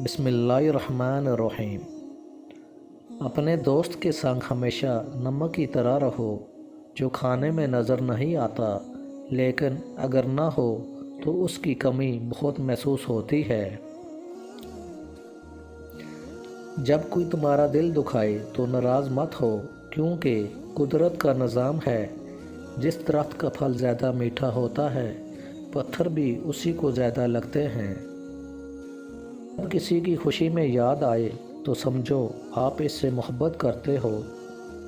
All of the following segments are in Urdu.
بسم اللہ الرحمن الرحیم۔ اپنے دوست کے سنگ ہمیشہ نمک کی طرح رہو جو کھانے میں نظر نہیں آتا، لیکن اگر نہ ہو تو اس کی کمی بہت محسوس ہوتی ہے۔ جب کوئی تمہارا دل دکھائے تو ناراض مت ہو، کیونکہ قدرت کا نظام ہے، جس درخت کا پھل زیادہ میٹھا ہوتا ہے پتھر بھی اسی کو زیادہ لگتے ہیں۔ جب کسی کی خوشی میں یاد آئے تو سمجھو آپ اس سے محبت کرتے ہو،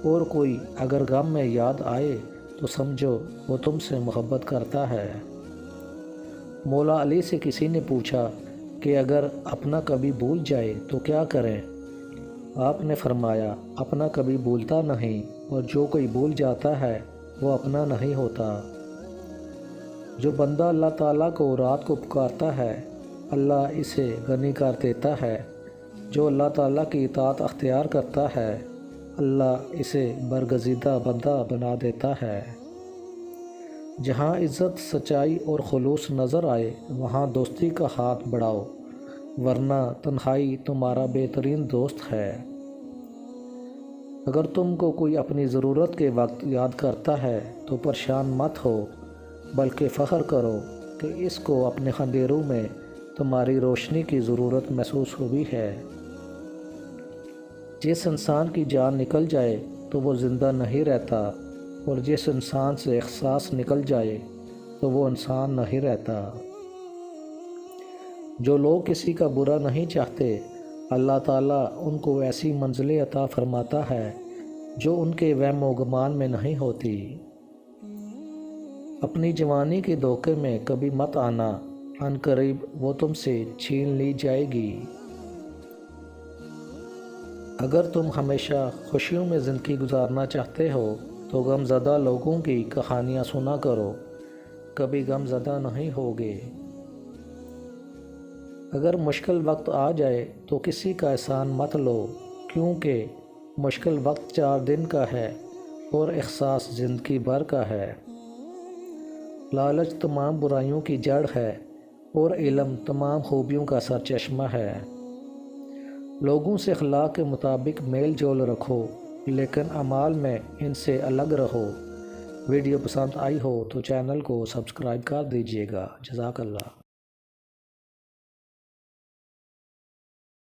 اور کوئی اگر غم میں یاد آئے تو سمجھو وہ تم سے محبت کرتا ہے۔ مولا علی سے کسی نے پوچھا کہ اگر اپنا کبھی بھول جائے تو کیا کریں؟ آپ نے فرمایا، اپنا کبھی بھولتا نہیں، اور جو کوئی بھول جاتا ہے وہ اپنا نہیں ہوتا۔ جو بندہ اللہ تعالیٰ کو رات کو پکارتا ہے، اللہ اسے غنی کر دیتا ہے۔ جو اللہ تعالیٰ کی اطاعت اختیار کرتا ہے، اللہ اسے برگزیدہ بندہ بنا دیتا ہے۔ جہاں عزت، سچائی اور خلوص نظر آئے وہاں دوستی کا ہاتھ بڑھاؤ، ورنہ تنہائی تمہارا بہترین دوست ہے۔ اگر تم کو کوئی اپنی ضرورت کے وقت یاد کرتا ہے تو پریشان مت ہو، بلکہ فخر کرو کہ اس کو اپنے اندھیروں میں تمہاری روشنی کی ضرورت محسوس ہوئی ہے۔ جس انسان کی جان نکل جائے تو وہ زندہ نہیں رہتا، اور جس انسان سے احساس نکل جائے تو وہ انسان نہیں رہتا۔ جو لوگ کسی کا برا نہیں چاہتے، اللہ تعالیٰ ان کو ایسی منزلیں عطا فرماتا ہے جو ان کے وہم و گمان میں نہیں ہوتی۔ اپنی جوانی کے دھوکے میں کبھی مت آنا، عن قریب وہ تم سے چھین لی جائے گی۔ اگر تم ہمیشہ خوشیوں میں زندگی گزارنا چاہتے ہو تو غم زدہ لوگوں کی کہانیاں سنا کرو، کبھی غم زدہ نہیں ہوگے۔ اگر مشکل وقت آ جائے تو کسی کا احسان مت لو، کیونکہ مشکل وقت 4 دن کا ہے اور احساس زندگی بھر کا ہے۔ لالچ تمام برائیوں کی جڑ ہے، اور علم تمام خوبیوں کا سرچشمہ ہے۔ لوگوں سے اخلاق کے مطابق میل جول رکھو، لیکن اعمال میں ان سے الگ رہو۔ ویڈیو پسند آئی ہو تو چینل کو سبسکرائب کر دیجیے گا۔ جزاک اللہ۔